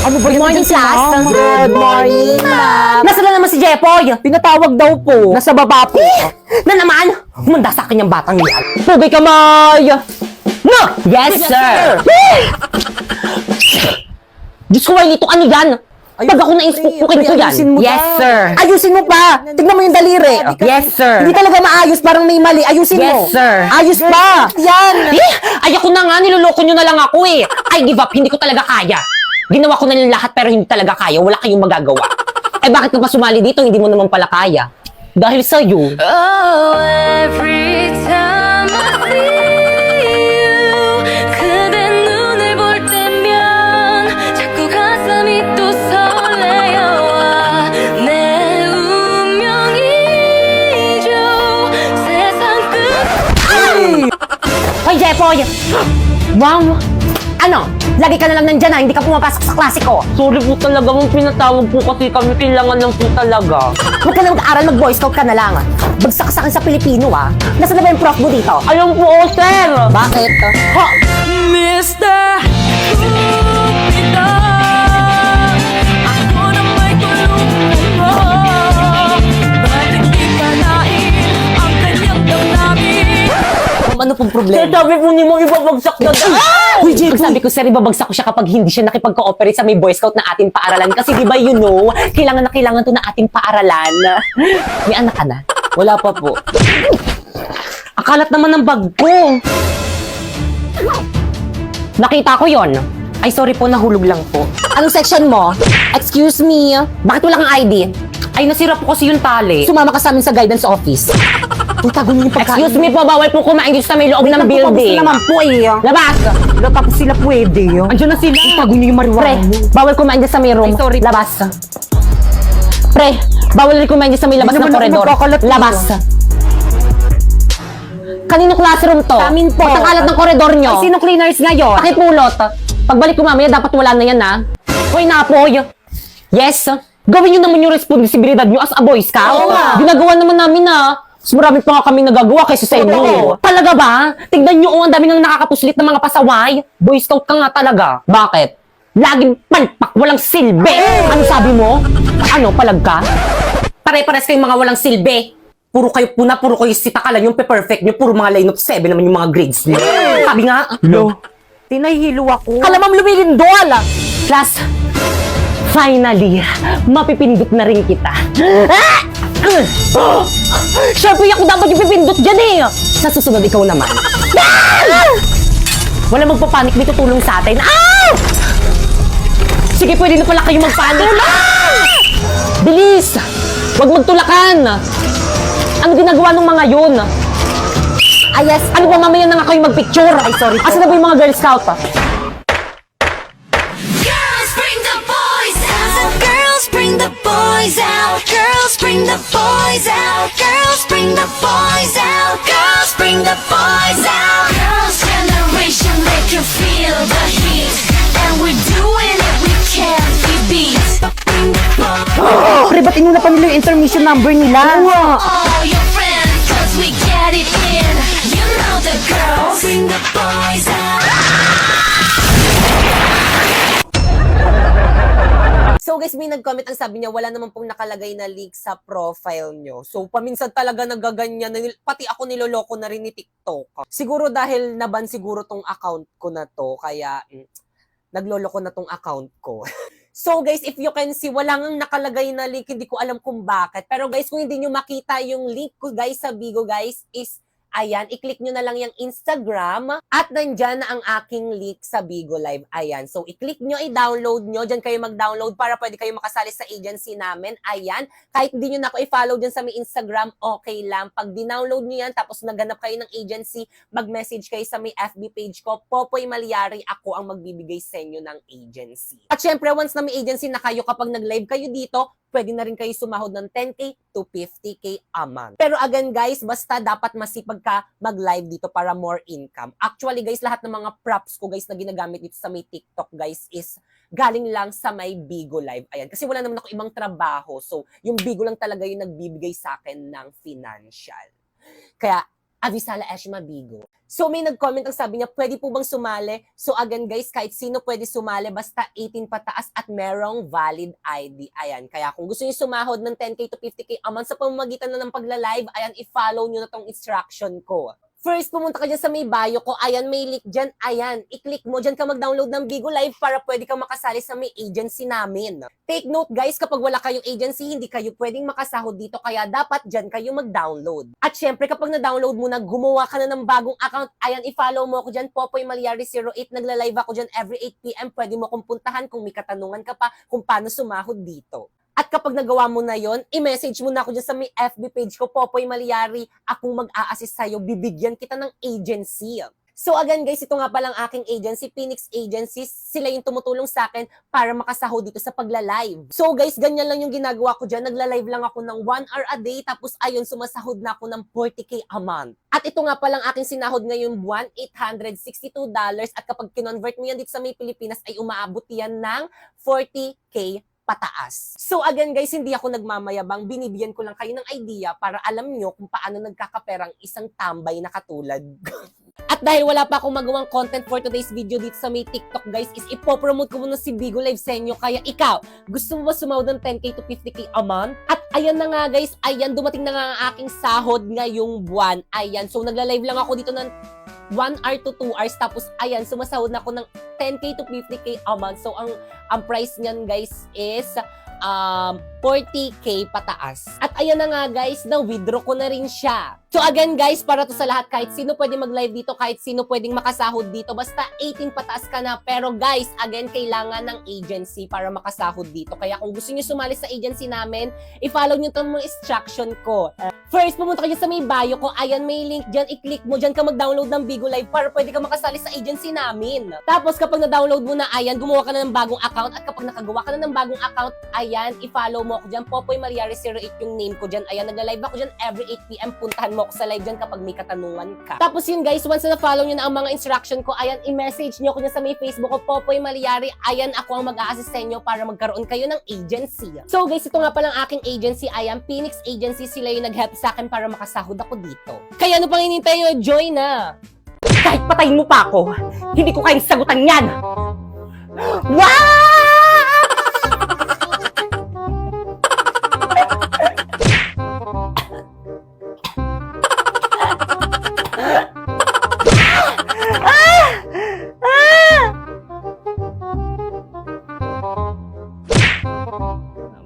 Ano ba Good morning, class. Good morning, ma'am. Nasaan na naman si Jepoy? Pinatawag daw po. Nasa baba po. Na naman? Humanda sa akin yung batang yan. Pugay kamay! No! Yes, sir! Diyos ko, Wailito, ano yan? Pag ako na-inspukin ko yan. Ayusin mo Yes, daw. sir. Ayusin mo pa. Tignan mo yung daliri. Yes, sir. Hindi talaga maayos. Parang may mali. Ayusin mo. Yes, sir. Ayos pa. Yan. Ayoko na nga, niloloko nyo na lang ako eh. I give up, hindi ko talaga kaya. Ginawa ko na yung lahat pero hindi talaga kaya. Wala kayong magagawa. Eh bakit ka pa sumali dito? Hindi mo naman pala kaya. Dahil sa'yo. Oh, every time I see you 그대 눈을 볼 때면 자꾸 가슴이 또 설레어와 내 운명이죠 세상 끝 Hoy, Jepoy! Ma'am! Ano? Lagi ka na lang nandyan ha, hindi ka pumapasok sa klase ko. Sorry po talaga, mong pinatawag po kasi kami, kailangan lang po talaga. Huwag ka na mag-aaral, mag-boy scout ka na lang. Bagsak sa akin sa Pilipino ha. Nasaan na ba yung prof mo dito? Ayun po, sir! Bakit? Ha? Mr. Cupido ako na may tulungan mo bakit di palain ang kanyang damdamin. Ano pong problema? Sabi po ni mo ibabagsak na Uy, Jepoy! Sabi ko, sir, ibabagsak ko siya kapag hindi siya nakipag-cooperate sa may boy scout na ating paaralan. Kasi di ba, you know, kailangan na kailangan to na ating paaralan. May anak ka na? Wala pa po. Akalat naman ng bag ko. Nakita ko yon. Ay, sorry po, nahulog lang po. Anong section mo? Excuse me. Bakit wala kang ID? Ay, nasira po kasi yung tali. Sumama ka sa amin sa guidance office. Uy, tago niyo yung pagkain. Excuse me po, bawal po kumain dito sa may loob ng building. naman po eh. Labas! Wala pa po sila pwede. Andiyan na sila. Tago niyo yung Pre, marijuana mo. bawal kumain dyan sa may room. Ay, sorry. Labas. Pre, bawal rin kumain dyan sa may labas Hindi ng naman ako koridor. magkakalat eh. Labas. Kanino classroom to? Sa amin po. Ba't ang kalat ng koridor nyo? Ay, sino cleaners ngayon? Pakipulot. Pagbalik ko mamaya, dapat wala na yan, ha? Hoy, Napoy. Yes. Gawin nyo naman yung responsibilidad nyo as a boy scout. Oo nga. Ginagawa naman namin, ha? Mas marami pa nga kami nagagawa kaysa sa inyo. Oo. Talaga ba? Tignan nyo, ang dami nang nakakapuslit ng mga pasaway. Boy scout ka nga talaga. Bakit? Laging palpak, walang silbi. Ano sabi mo? Ano, palag ka? Pare-pares kayong mga walang silbi. Puro kayo puna, puro kayo sitakalan yung pe-perfect nyo. Puro mga line of 7 naman yung mga grades nyo. Sabi nga. Tinahilo ako. Kalamam lumilindol! Class, finally, mapipindot na rin kita. Siyempre, ako dapat yung pipindot dyan eh! Sa susunod, ikaw naman. Wala magpapanik dito, tulong sa atin. Sige, pwede na pala kayo magpanik. Bilis! Huwag magtulakan! Ano ginagawa ng mga yun? Ay, yes. Ano ba mamaya na nga kayo magpicture? Ay, sorry po. Asa na ba yung mga Girl Scout? Girls bring the boys out. Girls bring the boys out. Girls bring the boys out. Girls bring the boys out. Girls bring the boys out. Girls generation make you feel the heat. And we're doing it, we can't be beat. Bring the boys. Pre, ba't inuna pa nila yung intermission number nila? All your friends, cause we get it in. You know the girls bring the boys out. So guys, may nag-comment ang sabi niya, wala naman pong nakalagay na link sa profile nyo. So paminsan talaga nagaganyan, pati ako niloloko na rin ni TikTok. Siguro dahil naban siguro tong account ko na to, kaya nagloloko na tong account ko. So guys, if you can see, wala nang nakalagay na link, hindi ko alam kung bakit. Pero guys, kung hindi nyo makita yung link ko guys sa Bigo guys, is ayan, i-click nyo na lang yung Instagram at nandyan na ang aking link sa Bigo Live. Ayan, so i-click nyo, i-download nyo. Dyan kayo mag-download para pwede kayo makasali sa agency namin. Ayan, kahit hindi nyo na ako i-follow dyan sa may Instagram, okay lang. Pag dinownload nyo yan, tapos naganap kayo ng agency, mag-message kayo sa may FB page ko, Popoy Malyari, ako ang magbibigay sa inyo ng agency. At syempre, once na may agency na kayo, kapag nag-live kayo dito, pwede na rin kayo sumahod ng 10K to 50K a month. Pero again guys, basta dapat masipag ka mag-live dito para more income. Actually guys, lahat ng mga props ko guys na ginagamit dito sa may TikTok guys is galing lang sa may Bigo Live. Ayan, kasi wala naman ako ibang trabaho. So, yung Bigo lang talaga yung nagbibigay sa akin ng financial. Kaya, Avisala Eshma Bigo. So may nag-comment ang sabi niya, pwede po bang sumali? So again guys, kahit sino pwede sumali, basta 18 pataas at merong valid ID. Ayan, kaya kung gusto niyo sumahod ng 10K to 50K a month sa pamamagitan na ng pagla-live, ayan, i-follow niyo na tong instruction ko. First, pumunta ka dyan sa may bio ko. Ayan, may link dyan. Ayan, i-click mo. Dyan ka mag-download ng Bigo Live para pwede kang makasali sa may agency namin. Take note guys, kapag wala kayong agency, hindi kayo pwedeng makasahod dito. Kaya dapat dyan kayo mag-download. At syempre, kapag na-download mo na, gumawa ka na ng bagong account. Ayan, i-follow mo ako dyan. Popoy Malyari 08. Nagla-live ako dyan every 8 p.m. Pwede mo kong puntahan kung may katanungan ka pa kung paano sumahod dito. At kapag nagawa mo na yon, i-message mo na ako dyan sa may FB page ko, Popoy Malyari, akong mag-a-assist sa'yo, bibigyan kita ng agency. So again guys, ito nga palang aking agency, Phoenix Agencies, sila yung tumutulong sa akin para makasahod dito sa pagla-live. So guys, ganyan lang yung ginagawa ko dyan, nagla-live lang ako ng 1 hour a day, tapos ayun, sumasahod na ako ng 40K a month. At ito nga palang aking sinahod ngayong buwan, $862, at kapag kinonvert mo yan dito sa may Pilipinas, ay umaabot yan ng 40K pataas. So again guys, hindi ako nagmamayabang, binibigyan ko lang kayo ng idea para alam nyo kung paano nagkakaperang isang tambay na katulad. At dahil wala pa akong magawang content for today's video dito sa may TikTok guys, is ipopromote ko muna si Bigo Live sa inyo. Kaya ikaw, gusto mo ba sumahod ng 10K to 50K a month? At ayan na nga guys, ayan, dumating na nga ang aking sahod ngayong buwan. Ayan, so nagla-live lang ako dito ng 1 hour to 2 hours, tapos ayan, sumasahod na ako ng 10K to 50K a month. So ang price niyan guys is 40K pataas. At ayan na nga guys, na-withdraw ko na rin siya. So again guys, para to sa lahat, kahit sino pwede mag-live dito, kahit sino pwedeng makasahod dito, basta 18 pataas ka na. Pero guys, again, kailangan ng agency para makasahod dito. Kaya kung gusto niyo sumali sa agency namin, i-follow niyo itong mga instruction ko. First, pumunta ka dyan sa may bio ko. Ayan, may link dyan. I-click mo. Dyan ka mag-download ng Bigo Live para pwede ka makasali sa agency namin. Tapos, kapag na-download mo na, ayan, gumawa ka na ng bagong account. At kapag nakagawa ka na ng bagong account, ayan, i-follow mo ako dyan. Popoy Malyari 08 yung name ko dyan. Ayan, nagla-live ako dyan every 8 p.m. Puntahan mo ako sa live dyan kapag may katanungan ka. Tapos yun guys, once na follow nyo na ang mga instruction ko, ayan, i-message nyo ako dyan sa may Facebook ko, Popoy Malyari. Ayan, ako ang mag-a-assist sa inyo para magkaroon kayo ng agency. So guys, ito nga palang aking agency. Ayan, Phoenix Agency. Sila yung nag-help sa akin para makasahod ako dito. Kaya ano pang hinintay nyo? Join na! Kahit patayin mo pa ako, hindi ko kayang sagutan yan! Wow!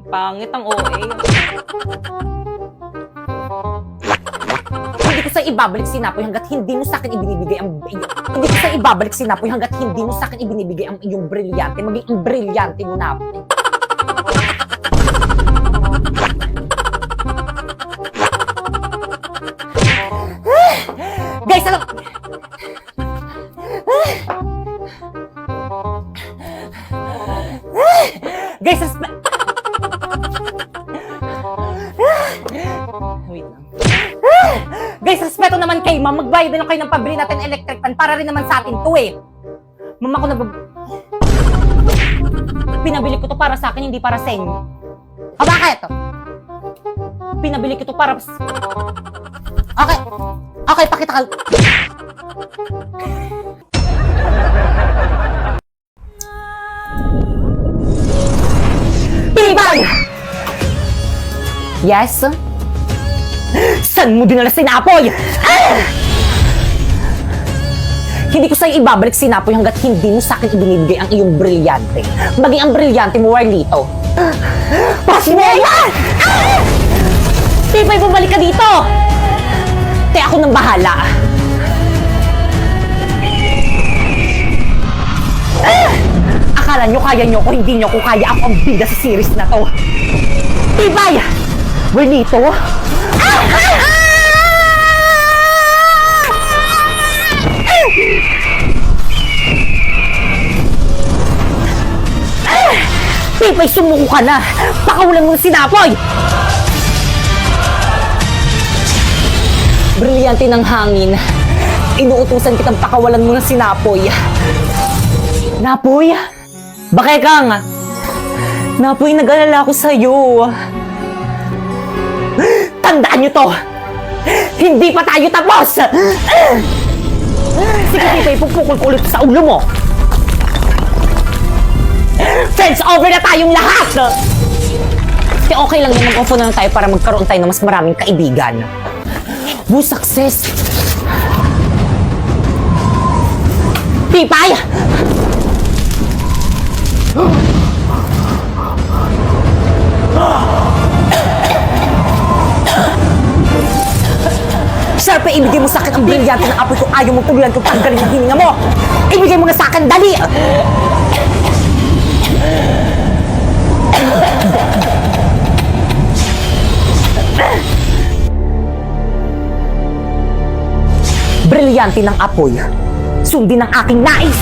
Pangit ang OA. Hindi ko sa ibabalik sinapoy hanggat hindi mo sa akin ibinibigay ang hindi ko sa ibabalik sinapoy hanggat hindi mo sa akin ibinibigay ang iyong brilyante, maging ang brilyante mo na. Guys, alam guys, wait lang. Guys, respeto naman kay ma'am. Magbayad na lang kayo ng pabili natin electric fan para rin naman sa atin to eh. Ma'am, ako pinabili ko to para sa akin, hindi para sa inyo. Bakit? Pinabili ko to para Okay. Okay, pakita ka. Tibay! Yes? Saan mo dinala sinapoy? Ah! Hindi ko sa'yo ibabalik sinapoy hanggat hindi mo sa'kin ibinibigay ang iyong brilyante. Maging ang brilyante mo, Warlito. Pasmeya! Ah! Tibay, bumalik ka dito! Kaya ako nang bahala. Ah! Akala nyo kaya nyo ko, hindi nyo ko kaya. Ako ang bida sa series na to. Tibay! Warlito? Tibay, sumuko ka na! Pakawalan mo ng sinapoy! Brilyante ng hangin. Inuutusan kitang pakawalan mo ng sinapoy. Napoy? Bakit kang? Napoy, nag-alala ako sa'yo. Tandaan nyo to! Hindi pa tayo tapos! Sige, Pipay, pupukul ko ulit sa ulo mo! Friends, over na tayong lahat! Kasi okay lang yan, mag-offer na lang tayo para magkaroon tayo ng mas maraming kaibigan. Woo, success! Pipay! Sharpe, ibigay mo sa akin ang brilyante ng apoy kung ayaw mong tuluyan kung tanggalin ang hininga mo! Ibigay mo na sa akin, dali! Brilyante ng apoy, sundin ang aking nais!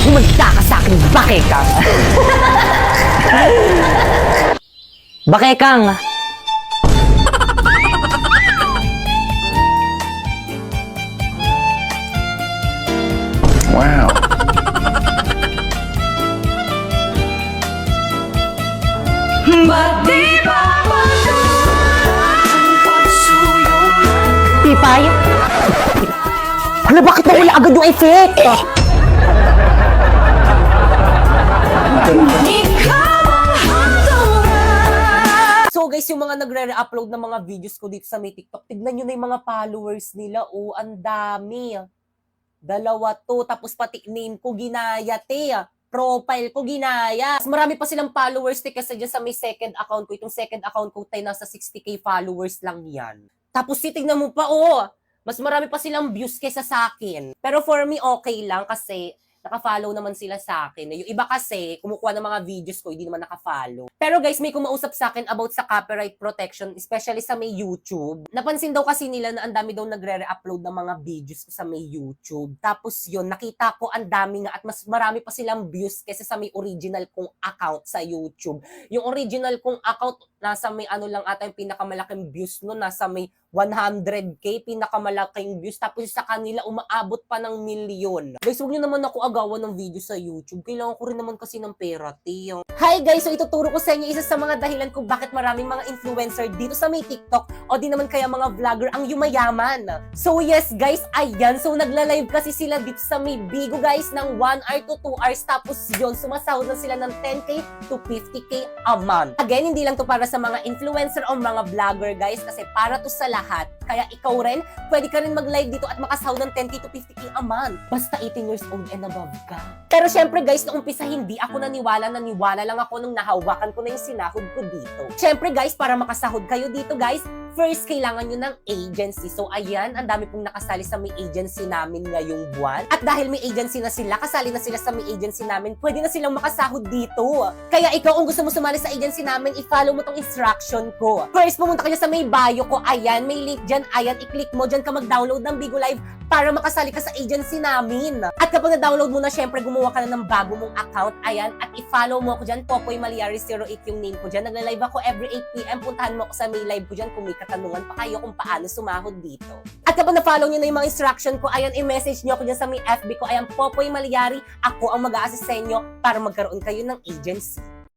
Humagda ka sa akin, Bakekang! Bakekang! Wow. Pipay? Ano, bakit nawala agad yung effect? So guys, yung mga nagre-upload ng mga videos ko dito sa may TikTok, tignan nyo na yung mga followers nila. Oh, ang dami. 2 to, tapos pati name ko ginaya, te. Profile ko ginaya. Mas marami pa silang followers, te, kasi dyan sa may second account ko. Itong second account ko, te, nasa 60k followers lang yan. Tapos titignan mo pa, oh, mas marami pa silang views kaysa sa akin. Pero for me, okay lang kasi naka-follow naman sila sa akin. Yung iba kasi, kumukuha ng mga videos ko, hindi naman naka-follow. Pero guys, may kumausap sa akin about sa copyright protection, especially sa may YouTube. Napansin daw kasi nila na ang dami daw nagre-upload ng mga videos ko sa may YouTube. Tapos yun, nakita ko ang dami nga at mas marami pa silang views kaysa sa may original kong account sa YouTube. Yung original kong account, nasa may ano lang ata yung pinakamalaking views no, nasa may 100k, pinakamalaking views. Tapos sa kanila, umaabot pa ng milyon. Guys, huwag nyo naman ako agawan ng video sa YouTube. Kailangan ko rin naman kasi ng pera, tiyo. Hi guys! So ituturo ko sa inyo isa sa mga dahilan kung bakit maraming mga influencer dito sa may TikTok o di naman kaya mga vlogger ang yumayaman. So yes guys, ayan. So nagla-live kasi sila dito sa may Bigo guys ng 1 hour to 2 hours. Tapos yun, sumasahod na sila ng 10k to 50k a month. Again, hindi lang to para sa mga influencer o mga vlogger guys kasi para to sa lahat. Kaya ikaw rin, pwede ka rin mag-live dito at makasahod ng 10k to 50k a month. Basta 18 years old and above ka. Pero syempre guys, noong umpisa hindi ako naniwala lang ako nung nahawakan ko na yung sinahod ko dito. Syempre guys, para makasahod kayo dito guys, first kailangan nyo ng agency. So ayan, ang dami pong nakasali sa may agency namin ngayong buwan. At dahil may agency na sila, kasali na sila sa may agency namin, pwede na silang makasahod dito. Kaya ikaw, kung gusto mo sumali sa agency namin, i-follow mo tong instruction ko. First, pumunta kayo sa may bio ko. Ayan, may link dyan. Ayan, i-click mo dyan ka mag-download ng Bigo Live para makasali ka sa agency namin. At kapag na-download mo na, syempre gumawa ka na ng bago mong account. Ayan, at i-follow mo ako dyan. Popoy Maliari 08 yung name ko dyan. Nagla-live ako every 8pm. Puntahan mo ako sa may live ko dyan kung may katanungan pa kayo kung paano sumahod dito. At kapag na-follow nyo na yung mga instruction ko, ayan, i-message nyo ako dyan sa may FB ko. Ayan, Popoy Maliari. Ako ang mag-a-assist sa inyo para magkaroon kayo ng agency.